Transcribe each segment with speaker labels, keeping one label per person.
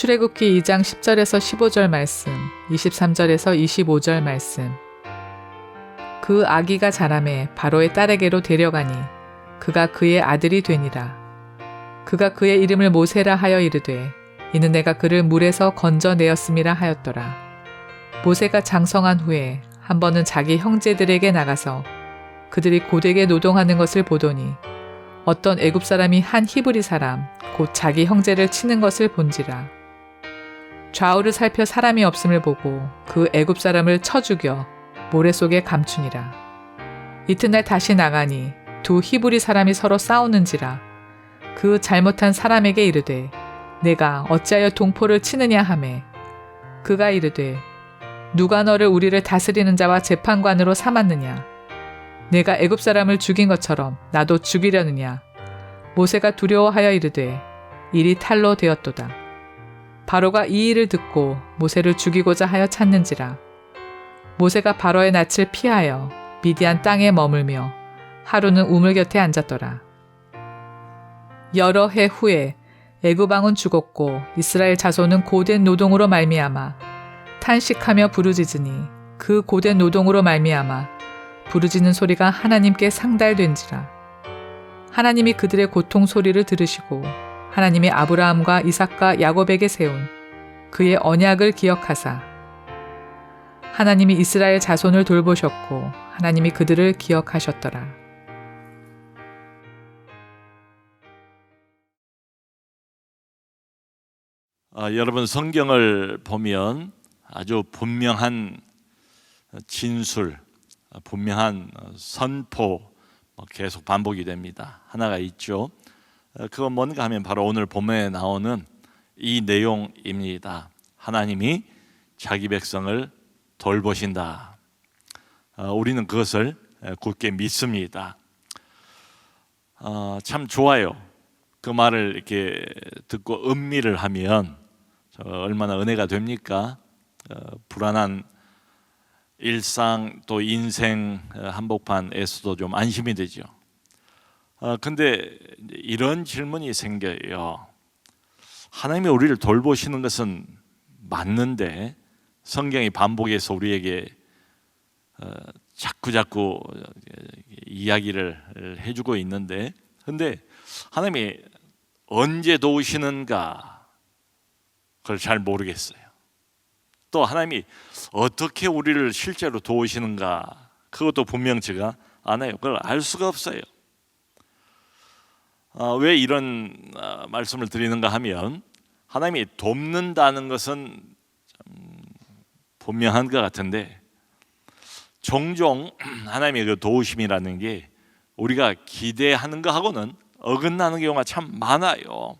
Speaker 1: 출애굽기 2장 10절에서 15절 말씀, 23절에서 25절 말씀. 그 아기가 자라매 바로의 딸에게로 데려가니 그가 그의 아들이 되니라. 그가 그의 이름을 모세라 하여 이르되 이는 내가 그를 물에서 건져내었음이라 하였더라. 모세가 장성한 후에 한 번은 자기 형제들에게 나가서 그들이 고되게 노동하는 것을 보더니 어떤 애굽 사람이 한 히브리 사람 곧 자기 형제를 치는 것을 본지라. 좌우를 살펴 사람이 없음을 보고 그 애굽 사람을 쳐 죽여 모래 속에 감추니라. 이튿날 다시 나가니 두 히브리 사람이 서로 싸우는지라. 그 잘못한 사람에게 이르되 내가 어찌하여 동포를 치느냐 하매 그가 이르되 누가 너를 우리를 다스리는 자와 재판관으로 삼았느냐. 내가 애굽 사람을 죽인 것처럼 나도 죽이려느냐. 모세가 두려워하여 이르되 일이 탈로 되었도다. 바로가 이 일을 듣고 모세를 죽이고자 하여 찾는지라. 모세가 바로의 낯을 피하여 미디안 땅에 머물며 하루는 우물 곁에 앉았더라. 여러 해 후에 애굽 왕은 죽었고 이스라엘 자손은 고된 노동으로 말미암아 탄식하며 부르짖으니 그 고된 노동으로 말미암아 부르짖는 소리가 하나님께 상달된지라. 하나님이 그들의 고통 소리를 들으시고 하나님이 아브라함과 이삭과 야곱에게 세운 그의 언약을 기억하사 하나님이 이스라엘 자손을 돌보셨고 하나님이 그들을 기억하셨더라.
Speaker 2: 여러분 성경을 보면 아주 분명한 진술, 분명한 선포 계속 반복이 됩니다. 하나가 있죠. 그건 뭔가 하면 바로 오늘 본문에 나오는 이 내용입니다. 하나님이 자기 백성을 돌보신다. 우리는 그것을 굳게 믿습니다. 참 좋아요. 그 말을 이렇게 듣고 음미를 하면 얼마나 은혜가 됩니까? 불안한 일상 또 인생 한복판에서도 좀 안심이 되죠. 근데 이런 질문이 생겨요. 하나님이 우리를 돌보시는 것은 맞는데 성경이 반복해서 우리에게 자꾸 이야기를 해주고 있는데, 근데 하나님이 언제 도우시는가 그걸 잘 모르겠어요. 또 하나님이 어떻게 우리를 실제로 도우시는가 그것도 분명치가 않아요. 그걸 알 수가 없어요. 왜 이런 말씀을 드리는가 하면 하나님이 돕는다는 것은 분명한 것 같은데 종종 하나님의 그 도우심이라는 게 우리가 기대하는 것하고는 어긋나는 경우가 참 많아요.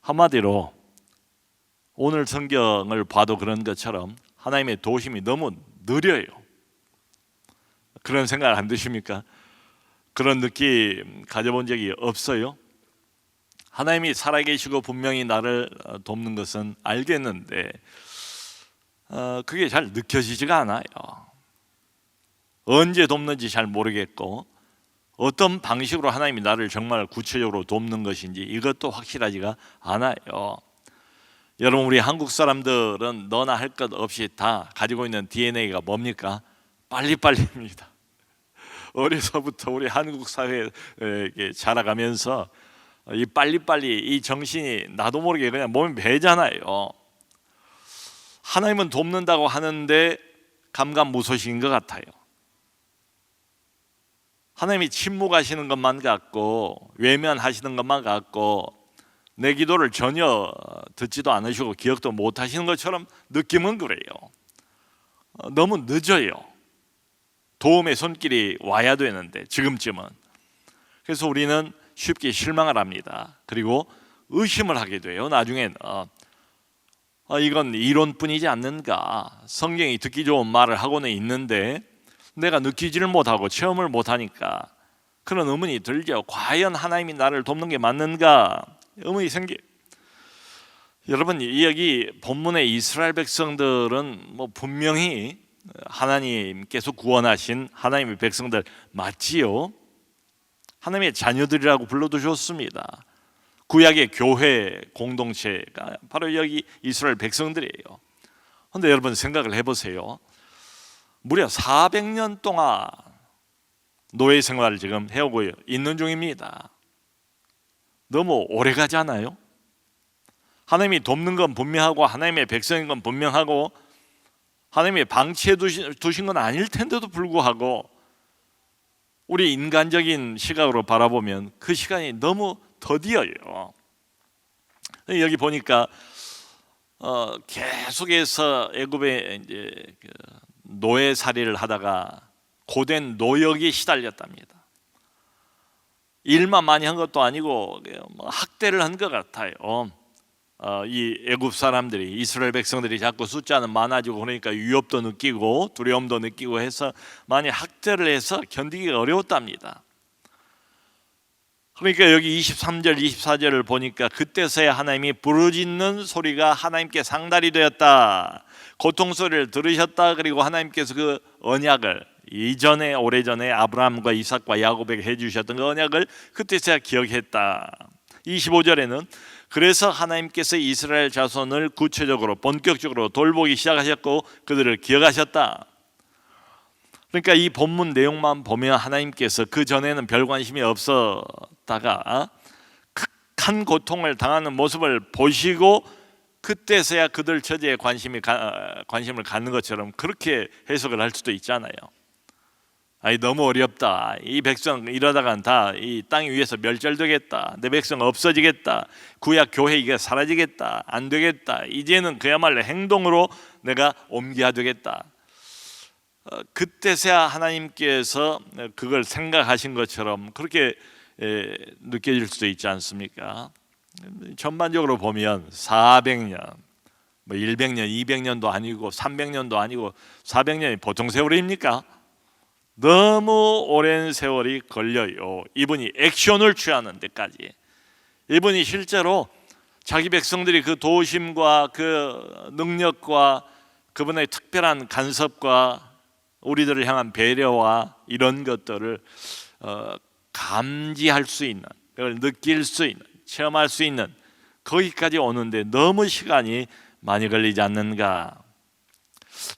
Speaker 2: 한마디로 오늘 성경을 봐도 그런 것처럼 하나님의 도우심이 너무 느려요. 그런 생각 안 드십니까? 그런 느낌 가져본 적이 없어요? 하나님이 살아계시고 분명히 나를 돕는 것은 알겠는데 그게 잘 느껴지지가 않아요. 언제 돕는지 잘 모르겠고 어떤 방식으로 하나님이 나를 정말 구체적으로 돕는 것인지 이것도 확실하지가 않아요. 여러분, 우리 한국 사람들은 너나 할 것 없이 다 가지고 있는 DNA가 뭡니까? 빨리빨리입니다. 어려서부터 우리 한국 사회에 자라가면서 이 빨리빨리 이 정신이 나도 모르게 그냥 몸에 배잖아요. 하나님은 돕는다고 하는데 감감무소식인 것 같아요. 하나님이 침묵하시는 것만 같고 외면하시는 것만 같고 내 기도를 전혀 듣지도 않으시고 기억도 못 하시는 것처럼 느낌은 그래요. 너무 늦어요. 도움의 손길이 와야 되는데 지금쯤은. 그래서 우리는 쉽게 실망을 합니다. 그리고 의심을 하게 돼요. 나중엔 이건 이론뿐이지 않는가. 성경이 듣기 좋은 말을 하고는 있는데 내가 느끼지를 못하고 체험을 못하니까 그런 의문이 들죠. 과연 하나님이 나를 돕는 게 맞는가? 의문이 생겨요. 여러분, 여기 본문의 이스라엘 백성들은 분명히 하나님께서 구원하신 하나님의 백성들 맞지요? 하나님의 자녀들이라고 불러도 좋습니다. 구약의 교회 공동체가 바로 여기 이스라엘 백성들이에요. 그런데 여러분 생각을 해보세요. 무려 400년 동안 노예 생활을 지금 해오고 있는 중입니다. 너무 오래 가지 않아요? 하나님이 돕는 건 분명하고 하나님의 백성인 건 분명하고 하나님이 방치해 두신 건 아닐 텐데도 불구하고 우리 인간적인 시각으로 바라보면 그 시간이 너무 더디어요. 여기 보니까 계속해서 애굽에 이제 노예살이를 하다가 고된 노역에 시달렸답니다. 일만 많이 한 것도 아니고 학대를 한 것 같아요. 이 애굽 사람들이, 이스라엘 백성들이 자꾸 숫자는 많아지고 그러니까 위협도 느끼고 두려움도 느끼고 해서 많이 학대를 해서 견디기가 어려웠답니다. 그러니까 여기 23절 24절을 보니까 그때서야 하나님이 부르짖는 소리가 하나님께 상달이 되었다. 고통 소리를 들으셨다. 그리고 하나님께서 그 언약을 이전에 오래전에 아브라함과 이삭과 야곱에게 해주셨던 그 언약을 그때서야 기억했다. 25절에는 그래서 하나님께서 이스라엘 자손을 구체적으로 본격적으로 돌보기 시작하셨고 그들을 기억하셨다. 그러니까 이 본문 내용만 보면 하나님께서 그 전에는 별 관심이 없었다가 극한 고통을 당하는 모습을 보시고 그때서야 그들 처지에 관심을 갖는 것처럼 그렇게 해석을 할 수도 있잖아요. 아니 너무 어렵다. 이 백성 이러다간 다 이 땅 위에서 멸절되겠다. 내 백성 없어지겠다. 구약 교회 이게 사라지겠다. 안 되겠다. 이제는 그야말로 행동으로 내가 옮겨야 되겠다. 그때서야 하나님께서 그걸 생각하신 것처럼 그렇게 느껴질 수도 있지 않습니까? 전반적으로 보면 400년, 100년, 200년도 아니고 300년도 아니고 400년이 보통 세월입니까? 너무 오랜 세월이 걸려요. 이분이 액션을 취하는 데까지. 이분이 실제로 자기 백성들이 그 도심과 그 능력과 그분의 특별한 간섭과 우리들을 향한 배려와 이런 것들을 감지할 수 있는, 그걸 느낄 수 있는, 체험할 수 있는 거기까지 오는데 너무 시간이 많이 걸리지 않는가?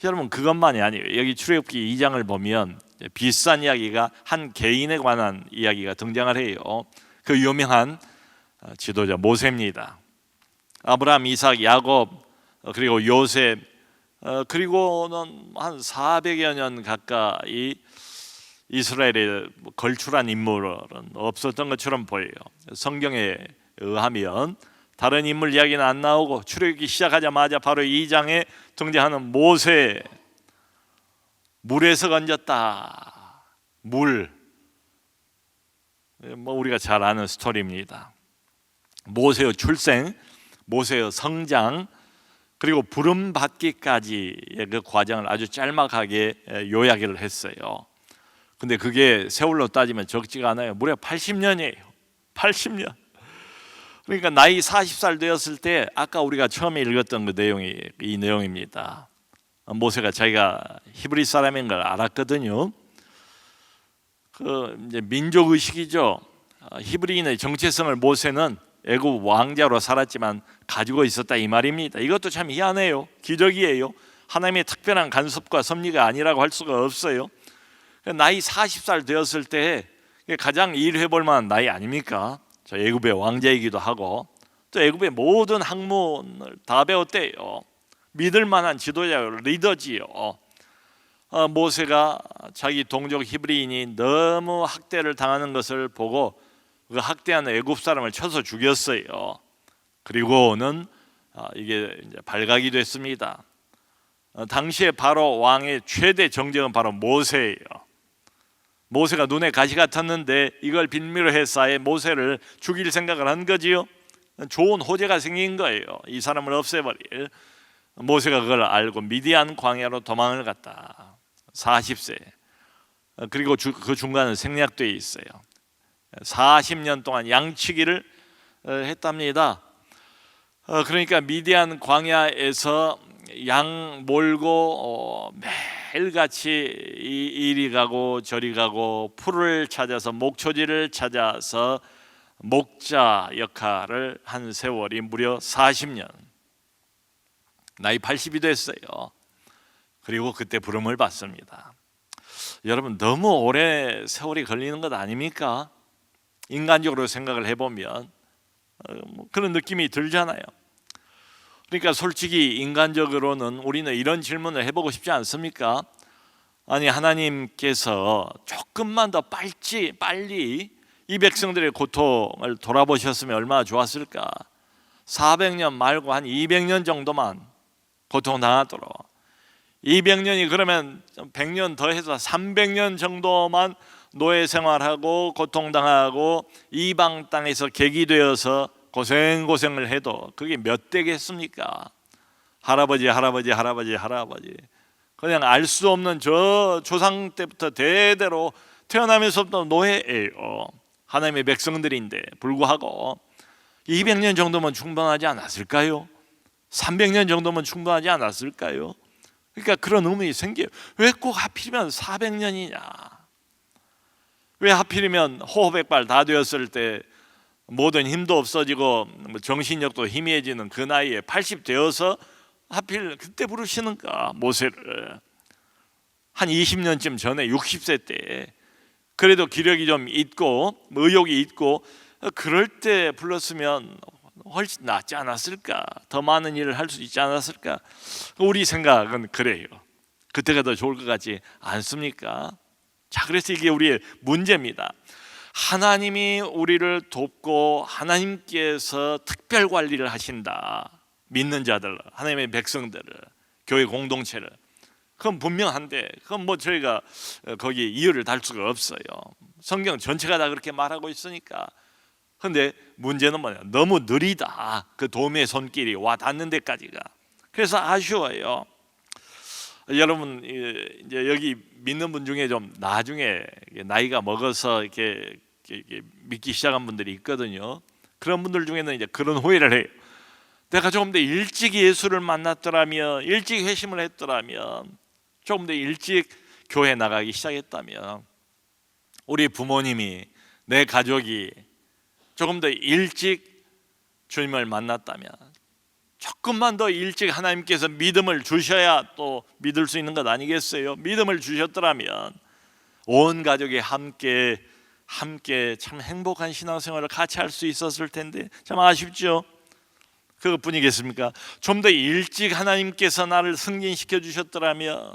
Speaker 2: 여러분 그것만이 아니에요. 여기 출애굽기 2장을 보면 비슷한 이야기가 한 개인에 관한 이야기가 등장을 해요. 그 유명한 지도자 모세입니다. 아브라함, 이삭, 야곱 그리고 요셉 그리고는 한 400여 년 가까이 이스라엘에 걸출한 인물은 없었던 것처럼 보여요. 성경에 의하면 다른 인물 이야기는 안 나오고 출애굽기 시작하자마자 바로 2장에 등장하는 모세, 물에서 건졌다. 물, 우리가 잘 아는 스토리입니다. 모세의 출생, 모세의 성장, 그리고 부름 받기까지의 그 과정을 아주 짤막하게 요약을 했어요. 근데 그게 세월로 따지면 적지가 않아요. 무려 80년이에요. 80년. 그러니까 나이 40살 되었을 때 아까 우리가 처음에 읽었던 그 내용이 이 내용입니다. 모세가 자기가 히브리 사람인 걸 알았거든요. 그 이제 민족 의식이죠. 히브리인의 정체성을 모세는 애굽 왕자로 살았지만 가지고 있었다 이 말입니다. 이것도 참 희한해요. 기적이에요. 하나님의 특별한 간섭과 섭리가 아니라고 할 수가 없어요. 나이 40살 되었을 때 가장 일해 볼 만한 나이 아닙니까? 저 애굽의 왕자이기도 하고 또 애굽의 모든 학문을 다 배웠대요. 믿을 만한 지도자, 리더지요. 모세가 자기 동족 히브리인이 너무 학대를 당하는 것을 보고 그 학대하는 애굽 사람을 쳐서 죽였어요. 그리고는 이게 이제 발각이 됐습니다. 당시에 바로 왕의 최대 정적은 바로 모세예요. 모세가 눈에 가시 같았는데 이걸 빌미로 해서 아예 모세를 죽일 생각을 한 거지요. 좋은 호재가 생긴 거예요. 이 사람을 없애버릴. 모세가 그걸 알고 미디안 광야로 도망을 갔다. 40세. 그리고 그 중간에 생략되어 있어요. 40년 동안 양치기를 했답니다. 그러니까 미디안 광야에서 양 몰고 매일같이 이리 가고 저리 가고 풀을 찾아서 목초지를 찾아서 목자 역할을 한 세월이 무려 40년. 나이 80이 됐어요. 그리고 그때 부름을 받습니다. 여러분, 너무 오래 세월이 걸리는 것 아닙니까? 인간적으로 생각을 해보면 그런 느낌이 들잖아요. 그러니까 솔직히 인간적으로는 우리는 이런 질문을 해보고 싶지 않습니까? 아니, 하나님께서 조금만 더 빨리 이 백성들의 고통을 돌아보셨으면 얼마나 좋았을까? 400년 말고 한 200년 정도만 고통당하도록, 200년이 그러면 100년 더해서 300년 정도만 노예 생활하고 고통당하고 이방 땅에서 객이 되어서 고생을 해도 그게 몇 대겠습니까? 할아버지 그냥 알 수 없는 저 조상 때부터 대대로 태어나면서부터 노예예요. 하나님의 백성들인데 불구하고 200년 정도면 충분하지 않았을까요? 300년 정도면 충분하지 않았을까요? 그러니까 그런 의문이 생겨요. 왜 꼭 하필이면 400년이냐? 왜 하필이면 호흡백발 다 되었을 때 모든 힘도 없어지고 정신력도 희미해지는 그 나이에 80 되어서 하필 그때 부르시는가? 모세를 한 20년쯤 전에 60세 때 그래도 기력이 좀 있고 의욕이 있고 그럴 때 불렀으면 훨씬 낫지 않았을까? 더 많은 일을 할 수 있지 않았을까? 우리 생각은 그래요. 그때가 더 좋을 것 같지 않습니까? 자, 그래서 이게 우리의 문제입니다. 하나님이 우리를 돕고 하나님께서 특별 관리를 하신다. 믿는 자들, 하나님의 백성들을, 교회 공동체를. 그건 분명한데 그건 뭐 저희가 거기에 이유를 달 수가 없어요. 성경 전체가 다 그렇게 말하고 있으니까. 그런데 문제는 뭐냐? 너무 느리다. 그 도움의 손길이 와 닿는 데까지가. 그래서 아쉬워요. 여러분, 이제 여기 믿는 분 중에 좀 나중에 나이가 먹어서 이렇게 믿기 시작한 분들이 있거든요. 그런 분들 중에는 이제 그런 후회를 해요. 내가 조금 더 일찍 예수를 만났더라면, 일찍 회심을 했더라면, 조금 더 일찍 교회 나가기 시작했다면, 우리 부모님이, 내 가족이 조금 더 일찍 주님을 만났다면, 조금만 더 일찍 하나님께서 믿음을 주셔야 또 믿을 수 있는 것 아니겠어요? 믿음을 주셨더라면 온 가족이 함께 참 행복한 신앙생활을 같이 할 수 있었을 텐데 참 아쉽죠. 그것뿐이겠습니까? 좀 더 일찍 하나님께서 나를 승진시켜 주셨더라면,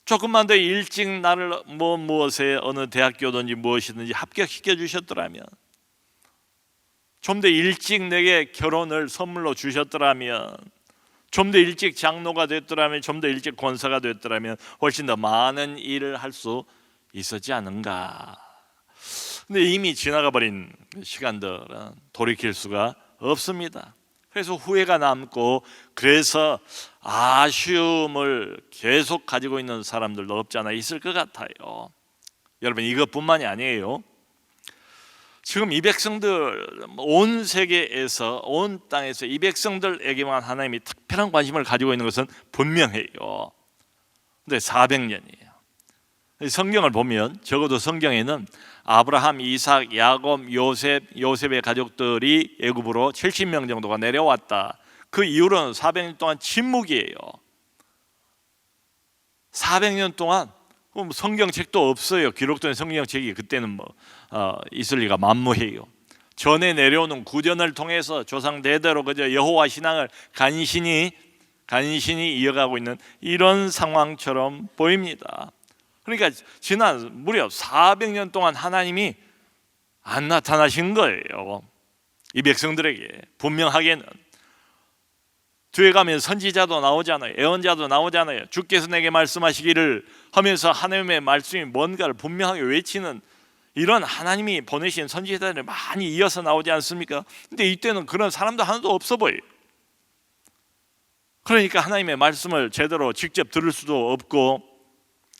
Speaker 2: 조금만 더 일찍 나를 무엇에 어느 대학교든지 무엇이든지 합격시켜 주셨더라면, 좀 더 일찍 내게 결혼을 선물로 주셨더라면, 좀 더 일찍 장로가 됐더라면, 좀 더 일찍 권사가 됐더라면 훨씬 더 많은 일을 할 수 있었지 않은가. 근데 이미 지나가 버린 시간들은 돌이킬 수가 없습니다. 그래서 후회가 남고, 그래서 아쉬움을 계속 가지고 있는 사람들도 없지 않아 있을 것 같아요. 여러분, 이것뿐만이 아니에요. 지금 이 백성들, 온 세계에서, 온 땅에서 이 백성들에게만 하나님이 특별한 관심을 가지고 있는 것은 분명해요. 근데 400년이에요. 성경을 보면, 적어도 성경에는 아브라함, 이삭, 야곱, 요셉의 가족들이 애굽으로 70명 정도가 내려왔다. 그 이후로는 400년 동안 침묵이에요. 400년 동안 성경책도 없어요. 기록된 성경책이 그때는 있을 리가 만무해요. 전에 내려오는 구전을 통해서 조상 대대로 그저 여호와 신앙을 간신히 이어가고 있는 이런 상황처럼 보입니다. 그러니까 지난 무려 400년 동안 하나님이 안 나타나신 거예요. 이 백성들에게. 분명하게는 뒤에 가면 선지자도 나오잖아요. 예언자도 나오잖아요. 주께서 내게 말씀하시기를 하면서 하나님의 말씀이 뭔가를 분명하게 외치는 이런 하나님이 보내신 선지자들이 많이 이어서 나오지 않습니까? 근데 이때는 그런 사람도 하나도 없어 보여요. 그러니까 하나님의 말씀을 제대로 직접 들을 수도 없고,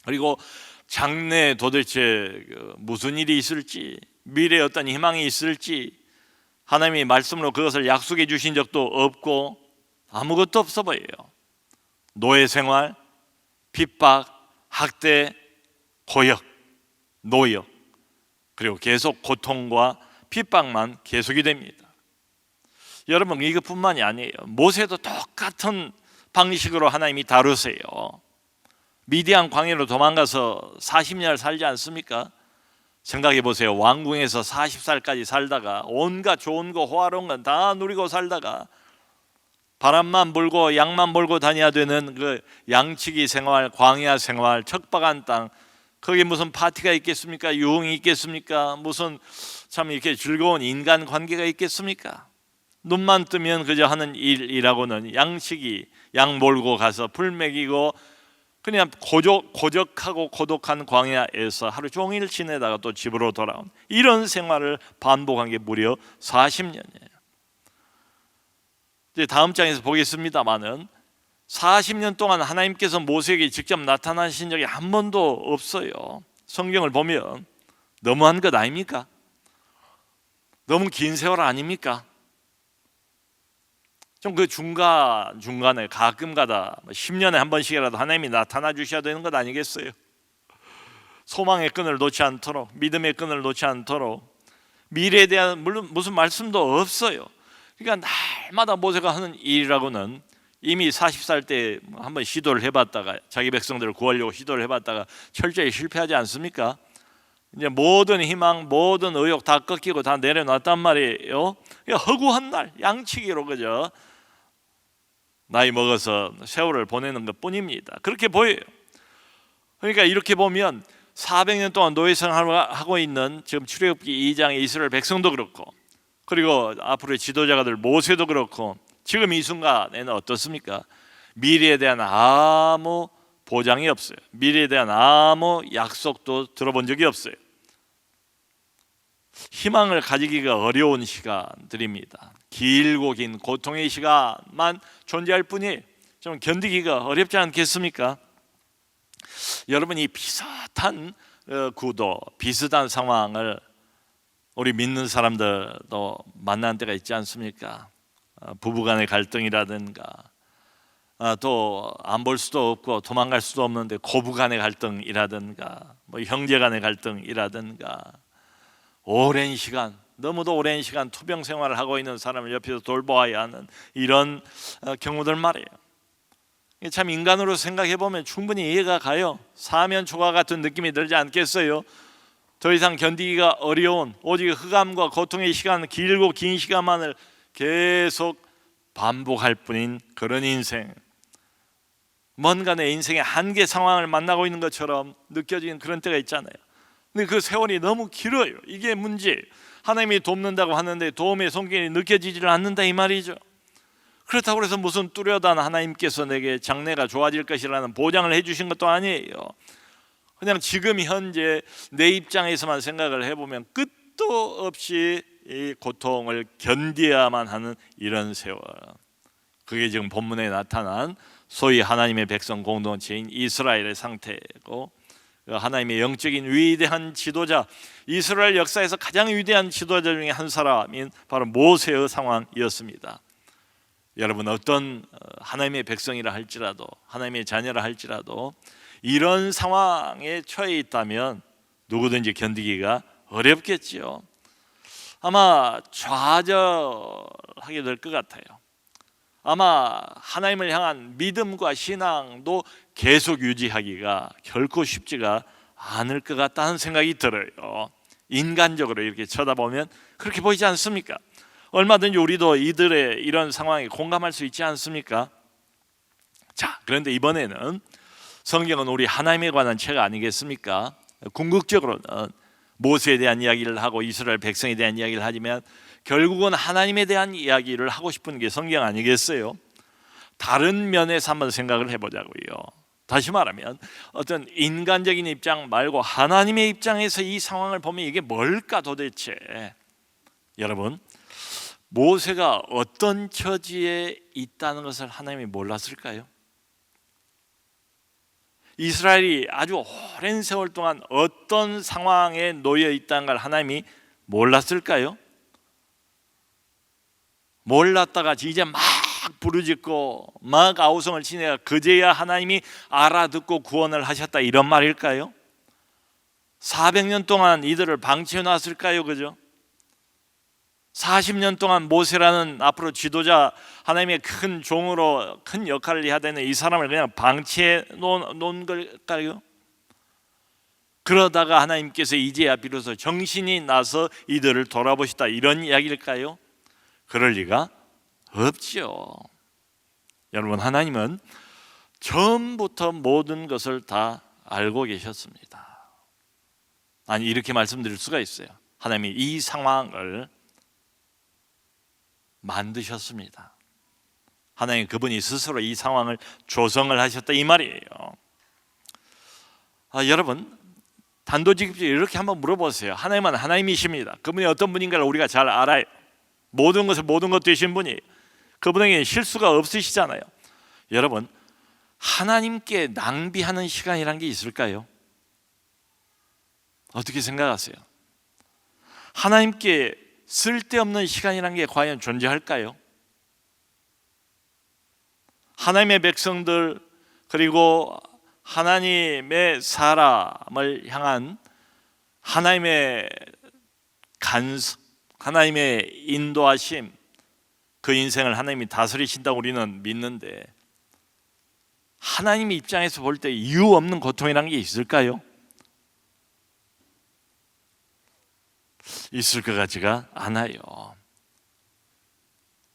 Speaker 2: 그리고 장래에 도대체 무슨 일이 있을지, 미래에 어떤 희망이 있을지 하나님이 말씀으로 그것을 약속해 주신 적도 없고 아무것도 없어 보여요. 노예 생활, 핍박, 학대, 고역, 노역, 그리고 계속 고통과 핍박만 계속이 됩니다. 여러분, 이것뿐만이 아니에요. 모세도 똑같은 방식으로 하나님이 다루세요. 미디안 광야로 도망가서 40년을 살지 않습니까? 생각해 보세요. 왕궁에서 40살까지 살다가 온갖 좋은 거 호화로운 건 다 누리고 살다가 바람만 불고 양만 몰고 다녀야 되는 그 양치기 생활, 광야 생활, 척박한 땅, 거기 무슨 파티가 있겠습니까? 유흥이 있겠습니까? 무슨 참 이렇게 즐거운 인간 관계가 있겠습니까? 눈만 뜨면 그저 하는 일이라고는 양치기, 양 몰고 가서 불 먹이고 그냥 고적하고 고독한 광야에서 하루 종일 지내다가 또 집으로 돌아온 이런 생활을 반복한 게 무려 40년이에요. 이제 다음 장에서 보겠습니다마는 40년 동안 하나님께서 모세에게 직접 나타나신 적이 한 번도 없어요. 성경을 보면 너무한 것 아닙니까? 너무 긴 세월 아닙니까? 좀 그 중간에 가끔가다 10년에 한 번씩이라도 하나님이 나타나 주셔야 되는 것 아니겠어요? 소망의 끈을 놓지 않도록, 믿음의 끈을 놓지 않도록, 미래에 대한 물론 무슨 말씀도 없어요. 그러니까 날마다 모세가 하는 일이라고는 이미 40살 때 한번 시도를 해봤다가 자기 백성들을 구하려고 시도를 해봤다가 철저히 실패하지 않습니까? 이제 모든 희망, 모든 의욕 다 꺾이고 다 내려놨단 말이에요. 허구한 날 양치기로 그저 나이 먹어서 세월을 보내는 것 뿐입니다. 그렇게 보여요. 그러니까 이렇게 보면 400년 동안 노예 생활을 하고 있는 지금 출애굽기 2장의 이스라엘 백성도 그렇고, 그리고 앞으로의 지도자가 될 모세도 그렇고, 지금 이 순간에는 어떻습니까? 미래에 대한 아무 보장이 없어요. 미래에 대한 아무 약속도 들어본 적이 없어요. 희망을 가지기가 어려운 시간들입니다. 길고 긴 고통의 시간만 존재할 뿐이에요. 좀 견디기가 어렵지 않겠습니까? 여러분, 이 비슷한 구도, 비슷한 상황을 우리 믿는 사람들도 만나는 때가 있지 않습니까? 부부간의 갈등이라든가, 또 안 볼 수도 없고 도망갈 수도 없는데 고부간의 갈등이라든가, 뭐 형제간의 갈등이라든가, 오랜 시간, 너무도 오랜 시간 투병 생활을 하고 있는 사람을 옆에서 돌보아야 하는 이런 경우들 말이에요. 참 인간으로 생각해 보면 충분히 이해가 가요. 사면초가 같은 느낌이 들지 않겠어요? 더 이상 견디기가 어려운 오직 흑암과 고통의 시간, 길고 긴 시간만을 계속 반복할 뿐인 그런 인생, 뭔가 내 인생의 한계 상황을 만나고 있는 것처럼 느껴지는 그런 때가 있잖아요. 근데 그 세월이 너무 길어요. 이게 문제예요. 하나님이 돕는다고 하는데 도움의 손길이 느껴지지를 않는다 이 말이죠. 그렇다고 해서 무슨 뚜렷한 하나님께서 내게 장래가 좋아질 것이라는 보장을 해주신 것도 아니에요. 그냥 지금 현재 내 입장에서만 생각을 해보면 끝도 없이 이 고통을 견뎌야만 하는 이런 세월, 그게 지금 본문에 나타난 소위 하나님의 백성 공동체인 이스라엘의 상태고, 하나님의 영적인 위대한 지도자, 이스라엘 역사에서 가장 위대한 지도자 중에 한 사람인 바로 모세의 상황이었습니다. 여러분, 어떤 하나님의 백성이라 할지라도, 하나님의 자녀라 할지라도 이런 상황에 처해 있다면 누구든지 견디기가 어렵겠지요. 아마 좌절하게 될 것 같아요. 아마 하나님을 향한 믿음과 신앙도 계속 유지하기가 결코 쉽지가 않을 것 같다는 생각이 들어요. 인간적으로 이렇게 쳐다보면 그렇게 보이지 않습니까? 얼마든지 우리도 이들의 이런 상황에 공감할 수 있지 않습니까? 자, 그런데 이번에는 성경은 우리 하나님에 관한 책 아니겠습니까? 궁극적으로는 모세에 대한 이야기를 하고 이스라엘 백성에 대한 이야기를 하지만 결국은 하나님에 대한 이야기를 하고 싶은 게 성경 아니겠어요? 다른 면에서 한번 생각을 해보자고요. 다시 말하면 어떤 인간적인 입장 말고 하나님의 입장에서 이 상황을 보면 이게 뭘까 도대체? 여러분, 모세가 어떤 처지에 있다는 것을 하나님이 몰랐을까요? 이스라엘이 아주 오랜 세월 동안 어떤 상황에 놓여 있다는 걸 하나님이 몰랐을까요? 몰랐다가 이제 막 부르짖고 막 아우성을 치내야 그제야 하나님이 알아듣고 구원을 하셨다, 이런 말일까요? 400년 동안 이들을 방치해 놨을까요? 그죠? 40년 동안 모세라는 앞으로 지도자, 하나님의 큰 종으로 큰 역할을 해야 되는 이 사람을 그냥 방치해 놓은 걸까요? 그러다가 하나님께서 이제야 비로소 정신이 나서 이들을 돌아보시다, 이런 이야기일까요? 그럴 리가 없죠. 여러분, 하나님은 처음부터 모든 것을 다 알고 계셨습니다. 아니, 이렇게 말씀드릴 수가 있어요. 하나님이 이 상황을 만드셨습니다. 하나님, 그분이 스스로 이 상황을 조성을 하셨다, 이 말이에요. 여러분, 단도직입적으로 이렇게 한번 물어보세요. 하나님은 하나님이십니다. 그분이 어떤 분인가를 우리가 잘 알아요. 모든 것을 모든 것 되신 분이, 그분에게 실수가 없으시잖아요. 여러분, 하나님께 낭비하는 시간이란 게 있을까요? 어떻게 생각하세요? 하나님께 쓸데없는 시간이란 게 과연 존재할까요? 하나님의 백성들, 그리고 하나님의 사람을 향한 하나님의 간섭, 하나님의 인도하심, 그 인생을 하나님이 다스리신다고 우리는 믿는데, 하나님 입장에서 볼 때 이유 없는 고통이라는 게 있을까요? 있을 것 같지가 않아요.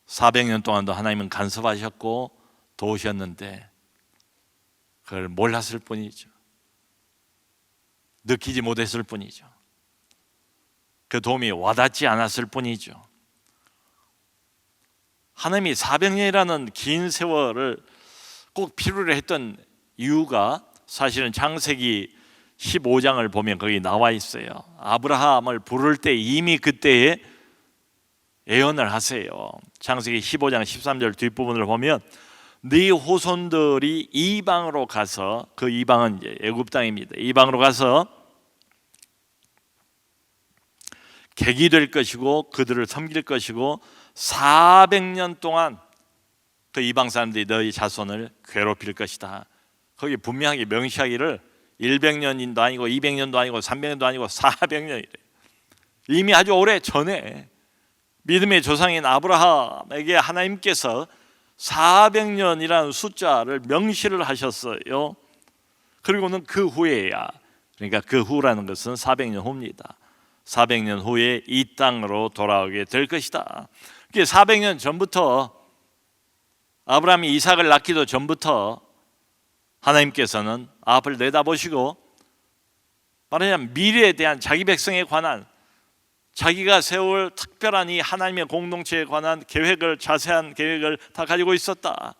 Speaker 2: 400년 동안도 하나님은 간섭하셨고 도우셨는데 그걸 몰랐을 뿐이죠. 느끼지 못했을 뿐이죠. 그 도움이 와닿지 않았을 뿐이죠. 하나님이 400년이라는 긴 세월을 꼭 필요로 했던 이유가 사실은 창세기 15장을 보면 거기 나와 있어요. 아브라함을 부를 때 이미 그때에 예언을 하세요. 창세기 15장 13절 뒷부분을 보면 네 후손들이 이방으로 가서, 그 이방은 이제 애굽 땅입니다. 이방으로 가서 객이 될 것이고 그들을 섬길 것이고 400년 동안 그 이방 사람들이 너희 자손을 괴롭힐 것이다. 거기 분명하게 명시하기를 100년도 아니고 200년도 아니고 300년도 아니고 400년이래. 이미 아주 오래 전에 믿음의 조상인 아브라함에게 하나님께서 400년이라는 숫자를 명시를 하셨어요. 그리고는 그 후에야, 그러니까 그 후라는 것은 400년 후입니다. 400년 후에 이 땅으로 돌아오게 될 것이다. 400년 전부터, 아브라함이 이삭을 낳기도 전부터 하나님께서는 앞을 내다보시고 말하자면 미래에 대한 자기 백성에 관한, 자기가 세울 특별한 이 하나님의 공동체에 관한 계획을, 자세한 계획을 다 가지고 있었다.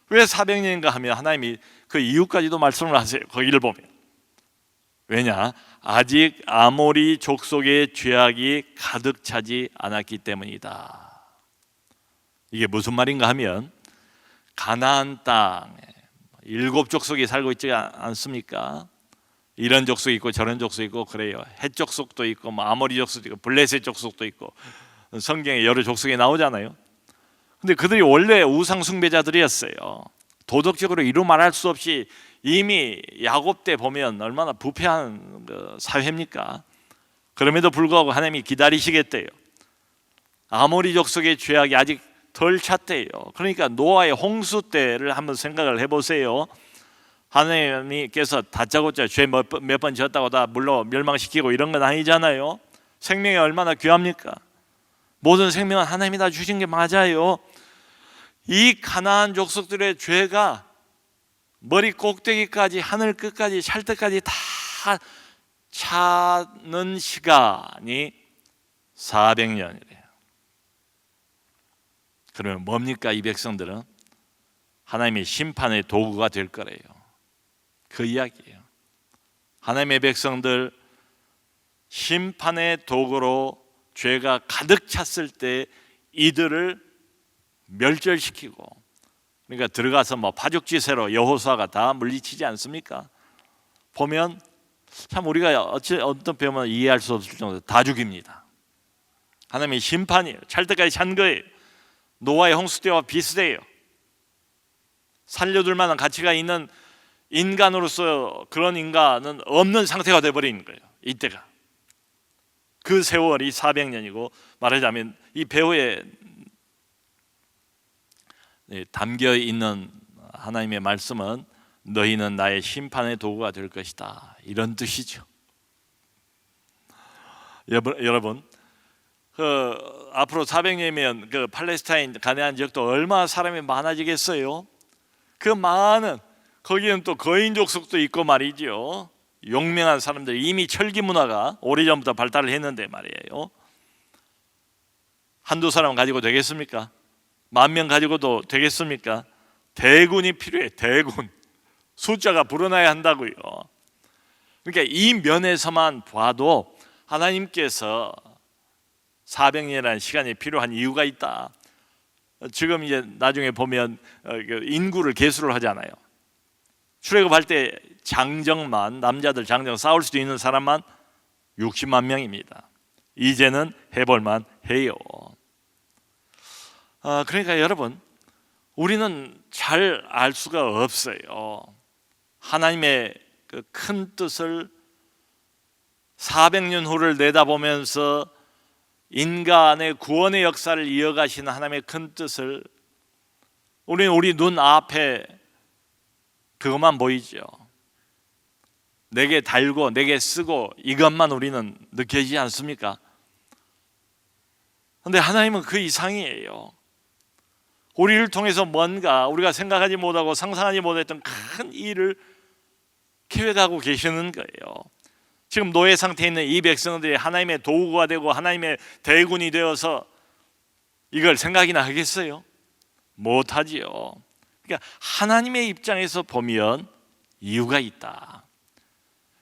Speaker 2: 왜 400년인가 하면 하나님이 그 이유까지도 말씀을 하세요. 거기를 보면. 왜냐? 아직 아모리 족속의 죄악이 가득 차지 않았기 때문이다. 이게 무슨 말인가 하면 가나안 땅에 7족속이 살고 있지 않습니까? 이런 족속이 있고 저런 족속이 있고 그래요. 헷 족속도 있고 뭐 아모리 족속도 있고 블레셋 족속도 있고 성경에 여러 족속이 나오잖아요. 근데 그들이 원래 우상 숭배자들이었어요. 도덕적으로 이루 말할 수 없이 이미 야곱 때 보면 얼마나 부패한 사회입니까? 그럼에도 불구하고 하나님이 기다리시겠대요. 아모리 족속의 죄악이 아직 덜 찼대요. 그러니까 노아의 홍수 때를 한번 생각을 해보세요. 하나님께서 다짜고짜 죄 몇 번 지었다고 다 물로 멸망시키고 이런 건 아니잖아요. 생명이 얼마나 귀합니까? 모든 생명은 하나님이 다 주신 게 맞아요. 이 가나안 족속들의 죄가 머리 꼭대기까지 하늘 끝까지 찰 때까지 다 차는 시간이 400년이래요. 그러면 뭡니까? 이 백성들은 하나님의 심판의 도구가 될 거래요. 그 이야기예요. 하나님의 백성들 심판의 도구로 죄가 가득 찼을 때 이들을 멸절시키고, 그러니까 들어가서 뭐 파죽지세로 여호수아가 다 물리치지 않습니까? 보면 참 우리가 어떤 표현은 이해할 수 없을 정도로 다 죽입니다. 하나님의 심판이에요. 찰 때까지 찬 거예요. 노아의 홍수 때와 비슷해요. 살려둘 만한 가치가 있는 인간으로서 그런 인간은 없는 상태가 되어버리는 거예요. 이때가. 그 세월이 400년이고 말하자면 이 배후에 담겨 있는 하나님의 말씀은 너희는 나의 심판의 도구가 될 것이다, 이런 뜻이죠. 여러분, 앞으로 400년이면 그 팔레스타인 가나안 지역도 얼마나 사람이 많아지겠어요? 그 많은, 거기는 또 거인족 속도 있고 말이죠. 용맹한 사람들, 이미 철기 문화가 오래전부터 발달을 했는데 말이에요. 한두 사람 가지고 되겠습니까? 10,000명 가지고도 되겠습니까? 대군이 필요해. 대군. 숫자가 불어나야 한다고요. 그러니까 이 면에서만 봐도 하나님께서 400년이라는 시간이 필요한 이유가 있다. 지금 이제 나중에 보면 인구를 계수를 하잖아요. 출애굽할 때 장정만, 남자들 장정 싸울 수도 있는 사람만 60만 명입니다. 이제는 해볼만 해요. 그러니까 여러분, 우리는 잘 알 수가 없어요. 하나님의 그 큰 뜻을 400년 후를 내다보면서 인간의 구원의 역사를 이어가시는 하나님의 큰 뜻을 우리는 우리 눈 앞에 그것만 보이죠. 내게 달고 내게 쓰고 이것만 우리는 느껴지지 않습니까? 그런데 하나님은 그 이상이에요. 우리를 통해서 뭔가 우리가 생각하지 못하고 상상하지 못했던 큰 일을 계획하고 계시는 거예요. 지금 노예 상태에 있는 이 백성들이 하나님의 도구가 되고 하나님의 대군이 되어서 이걸 생각이나 하겠어요? 못하지요. 그러니까 하나님의 입장에서 보면 이유가 있다.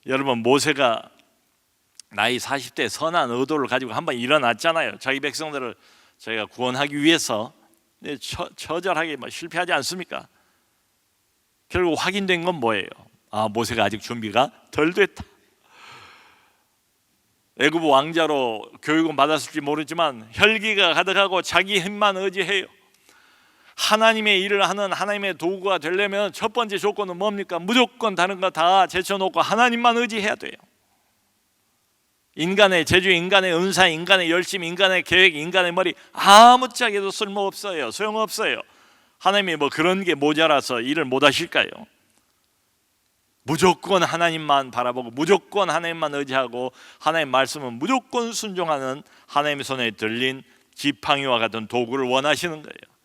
Speaker 2: 여러분, 모세가 나이 40대 선한 의도를 가지고 한번 일어났잖아요. 자기 백성들을 자기가 구원하기 위해서. 처절하게 실패하지 않습니까? 결국 확인된 건 뭐예요? 모세가 아직 준비가 덜 됐다. 애굽 왕자로 교육은 받았을지 모르지만 혈기가 가득하고 자기 힘만 의지해요. 하나님의 일을 하는 하나님의 도구가 되려면 첫 번째 조건은 뭡니까? 무조건 다른 거 다 제쳐놓고 하나님만 의지해야 돼요. 인간의 재주, 인간의 은사, 인간의 열심, 인간의 계획, 인간의 머리 아무짝에도 쓸모없어요. 소용없어요. 하나님이 그런 게 모자라서 일을 못 하실까요? 무조건 하나님만 바라보고 무조건 하나님만 의지하고 하나님의 말씀은 무조건 순종하는 하나님의 손에 들린 지팡이와 같은 도구를 원하시는 거예요.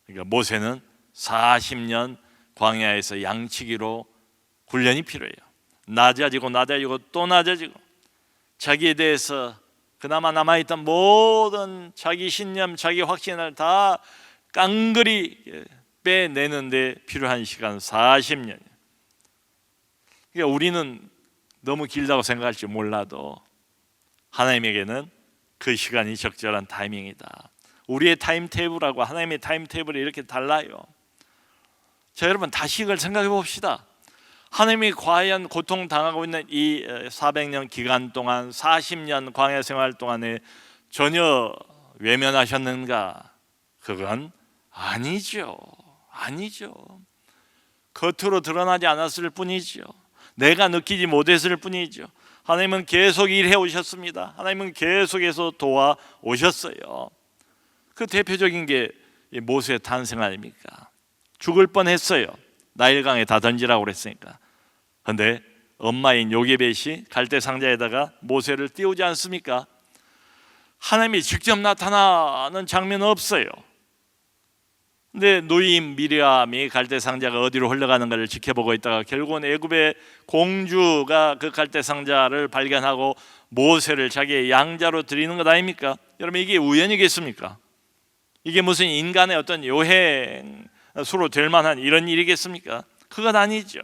Speaker 2: 그러니까 모세는 40년 광야에서 양치기로 훈련이 필요해요. 낮아지고 또 낮아지고 자기에 대해서 그나마 남아있던 모든 자기 신념, 자기 확신을 다 깡그리 빼내는데 필요한 시간 40년. 그러니까 우리는 너무 길다고 생각할지 몰라도 하나님에게는 그 시간이 적절한 타이밍이다. 우리의 타임테이블하고 하나님의 타임테이블이 이렇게 달라요. 자, 여러분, 다시 이걸 생각해 봅시다. 하나님이 과연 고통당하고 있는 이 400년 기간 동안 40년 광야 생활 동안에 전혀 외면하셨는가? 그건 아니죠. 겉으로 드러나지 않았을 뿐이죠. 내가 느끼지 못했을 뿐이죠. 하나님은 계속 일해 오셨습니다. 하나님은 계속해서 도와 오셨어요. 그 대표적인 게 모세의 탄생 아닙니까? 죽을 뻔했어요. 나일강에 다 던지라고 그랬으니까. 그런데 엄마인 요게벳이 갈대 상자에다가 모세를 띄우지 않습니까? 하나님이 직접 나타나는 장면은 없어요. 근데 누이인 미리암이 갈대 상자가 어디로 흘러가는가를 지켜보고 있다가 결국은 애굽의 공주가 그 갈대 상자를 발견하고 모세를 자기의 양자로 드리는 것 아닙니까? 여러분, 이게 우연이겠습니까? 이게 무슨 인간의 어떤 요행수로 될 만한 이런 일이겠습니까? 그건 아니죠.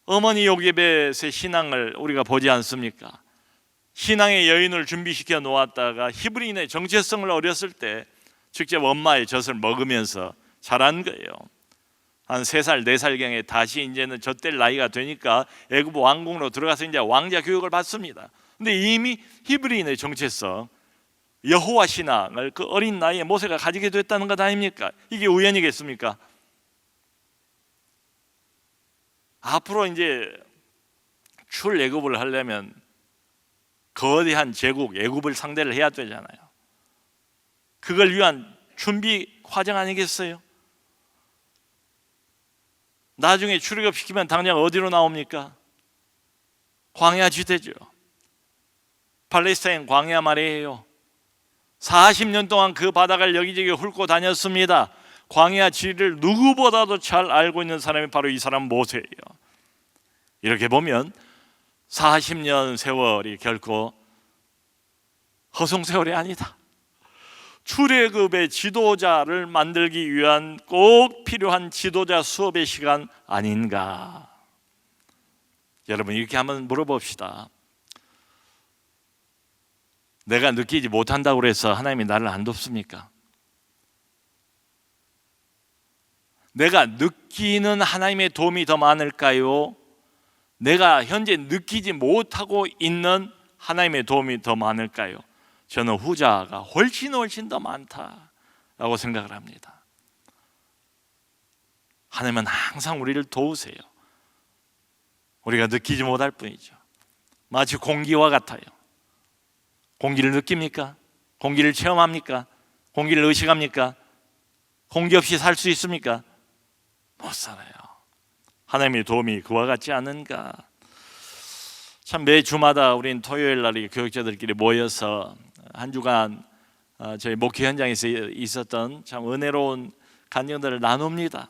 Speaker 2: 어머니 요게벳의 신앙을 우리가 보지 않습니까? 신앙의 여인을 준비시켜 놓았다가 히브리인의 정체성을 어렸을 때 직접 엄마의 젖을 먹으면서 자란 거예요. 한 3살, 4살경에 다시 이제는 젖될 나이가 되니까 애굽 왕궁으로 들어가서 이제 왕자 교육을 받습니다. 근데 이미 히브리인의 정체성, 여호와 신앙을 그 어린 나이에 모세가 가지게 됐다는 것 아닙니까? 이게 우연이겠습니까? 앞으로 이제 출애굽을 하려면 거대한 제국 애굽을 상대를 해야 되잖아요. 그걸 위한 준비 과정 아니겠어요? 나중에 출애굽시키면 당장 어디로 나옵니까? 광야 지대죠. 팔레스타인 광야 말이에요. 40년 동안 그 바다를 여기저기 훑고 다녔습니다. 광야 지리를 누구보다도 잘 알고 있는 사람이 바로 이 사람 모세예요. 이렇게 보면 40년 세월이 결코 허송세월이 아니다. 출애굽의 지도자를 만들기 위한 꼭 필요한 지도자 수업의 시간 아닌가. 여러분, 이렇게 한번 물어봅시다. 내가 느끼지 못한다고 해서 하나님이 나를 안 돕습니까? 내가 느끼는 하나님의 도움이 더 많을까요? 내가 현재 느끼지 못하고 있는 하나님의 도움이 더 많을까요? 저는 후자가 훨씬 더 많다라고 생각을 합니다. 하나님은 항상 우리를 도우세요. 우리가 느끼지 못할 뿐이죠. 마치 공기와 같아요. 공기를 느낍니까? 공기를 체험합니까? 공기를 의식합니까? 공기 없이 살 수 있습니까? 못 살아요. 하나님의 도움이 그와 같지 않은가. 참 매 주마다 우린 토요일 날에 교육자들끼리 모여서 한 주간 저희 목회 현장에서 있었던 참 은혜로운 간증들을 나눕니다.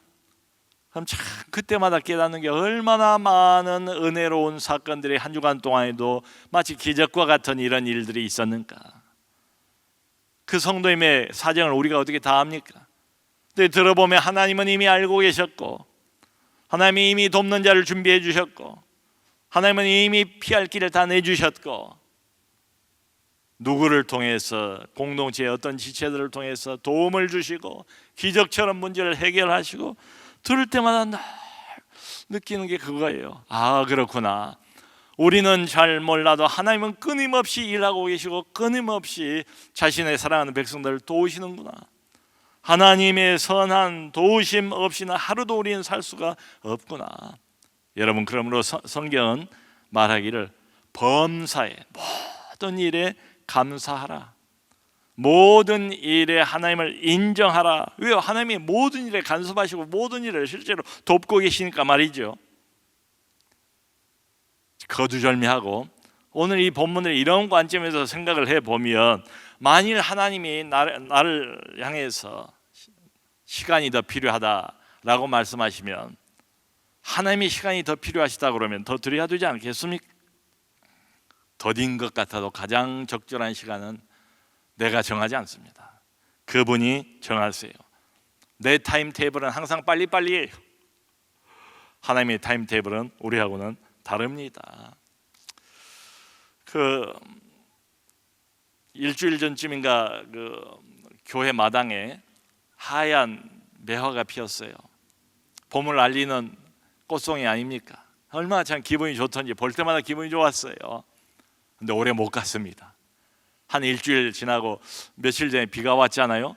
Speaker 2: 그럼 참 그때마다 깨닫는 게 얼마나 많은 은혜로운 사건들이 한 주간 동안에도 마치 기적과 같은 이런 일들이 있었는가. 그 성도님의 사정을 우리가 어떻게 다 압니까? 근데 들어보면 하나님은 이미 알고 계셨고, 하나님이 이미 돕는 자를 준비해 주셨고, 하나님은 이미 피할 길을 다 내주셨고, 누구를 통해서 공동체의 어떤 지체들을 통해서 도움을 주시고 기적처럼 문제를 해결하시고, 들을 때마다 늘 느끼는 게 그거예요. 아, 그렇구나. 우리는 잘 몰라도 하나님은 끊임없이 일하고 계시고 끊임없이 자신의 사랑하는 백성들을 도우시는구나. 하나님의 선한 도우심 없이는 하루도 우리는 살 수가 없구나. 여러분, 그러므로 성경은 말하기를 범사에 모든 일에 감사하라. 모든 일에 하나님을 인정하라. 왜요? 하나님이 모든 일에 간섭하시고 모든 일을 실제로 돕고 계시니까 말이죠. 거두절미하고 오늘 이 본문을 이런 관점에서 생각을 해보면, 만일 하나님이 나를 향해서 시간이 더 필요하다라고 말씀하시면, 하나님의 시간이 더 필요하시다 그러면 더 드려야 되지 않겠습니까? 더딘 것 같아도 가장 적절한 시간은 내가 정하지 않습니다. 그분이 정하세요. 내 타임테이블은 항상 빨리빨리예요. 하나님의 타임테이블은 우리하고는 다릅니다. 일주일 전쯤인가 교회 마당에 하얀 매화가 피었어요. 봄을 알리는 꽃송이 아닙니까? 얼마나 참 기분이 좋던지 볼 때마다 기분이 좋았어요. 근데 오래 못 갔습니다. 한 일주일 지나고 며칠 전에 비가 왔잖아요.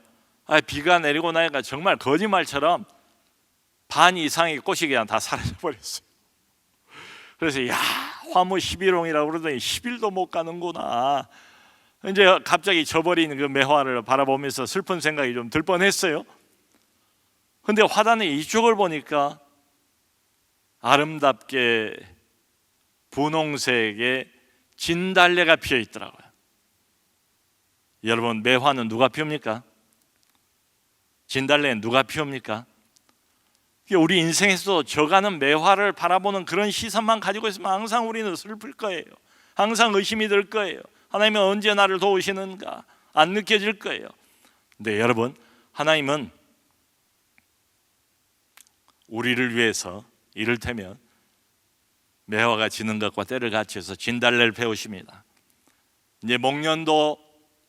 Speaker 2: 비가 내리고 나니까 정말 거짓말처럼 반 이상의 꽃이 그냥 다 사라져 버렸어요. 그래서 화무 11홍이라고 그러더니 10일도 못 가는구나. 이제 갑자기 져버린 그 매화를 바라보면서 슬픈 생각이 좀 들 뻔했어요. 근데 화단의 이쪽을 보니까 아름답게 분홍색의 진달래가 피어 있더라고요. 여러분, 매화는 누가 피웁니까? 진달래는 누가 피웁니까? 우리 인생에서도 져가는 매화를 바라보는 그런 시선만 가지고 있으면 항상 우리는 슬플 거예요. 항상 의심이 들 거예요. 하나님은 언제 나를 도우시는가 안 느껴질 거예요. 근데 여러분, 하나님은 우리를 위해서 이를테면 매화가 지는 것과 때를 갖춰서 진달래를 배우십니다. 이제 목련도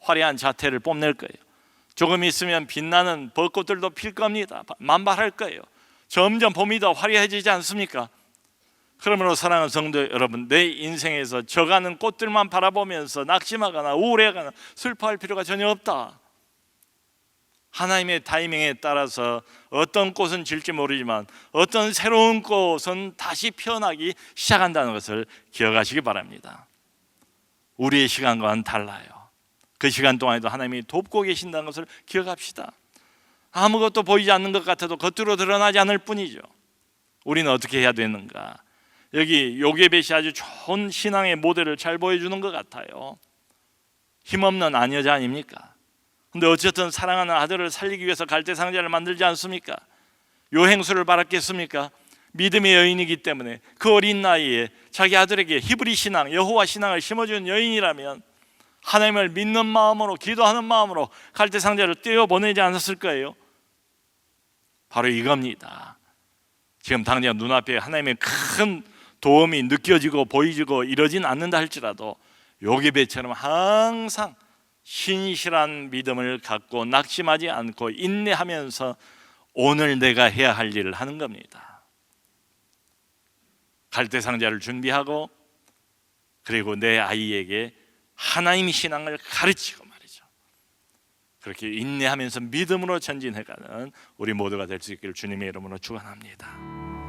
Speaker 2: 화려한 자태를 뽐낼 거예요. 조금 있으면 빛나는 벚꽃들도 필 겁니다. 만발할 거예요. 점점 봄이 더 화려해지지 않습니까? 그러므로 사랑하는 성도 여러분, 내 인생에서 져가는 꽃들만 바라보면서 낙심하거나 우울해하거나 슬퍼할 필요가 전혀 없다. 하나님의 타이밍에 따라서 어떤 꽃은 질지 모르지만 어떤 새로운 꽃은 다시 피어나기 시작한다는 것을 기억하시기 바랍니다. 우리의 시간과는 달라요. 그 시간 동안에도 하나님이 돕고 계신다는 것을 기억합시다. 아무것도 보이지 않는 것 같아도 겉으로 드러나지 않을 뿐이죠. 우리는 어떻게 해야 되는가? 여기 요게벳이 아주 좋은 신앙의 모델을 잘 보여주는 것 같아요. 힘없는 아녀자 아닙니까? 근데 어쨌든 사랑하는 아들을 살리기 위해서 갈대상자를 만들지 않습니까? 요행수를 바랐겠습니까? 믿음의 여인이기 때문에 그 어린 나이에 자기 아들에게 히브리 신앙, 여호와 신앙을 심어준 여인이라면 하나님을 믿는 마음으로, 기도하는 마음으로 갈대상자를 떼어보내지 않았을 거예요. 바로 이겁니다. 지금 당장 눈앞에 하나님의 큰 도움이 느껴지고 보이지고 이러진 않는다 할지라도 요게벳처럼 항상 신실한 믿음을 갖고 낙심하지 않고 인내하면서 오늘 내가 해야 할 일을 하는 겁니다. 갈대상자를 준비하고 그리고 내 아이에게 하나님 신앙을 가르치고 말이죠. 그렇게 인내하면서 믿음으로 전진해가는 우리 모두가 될 수 있기를 주님의 이름으로 축원합니다.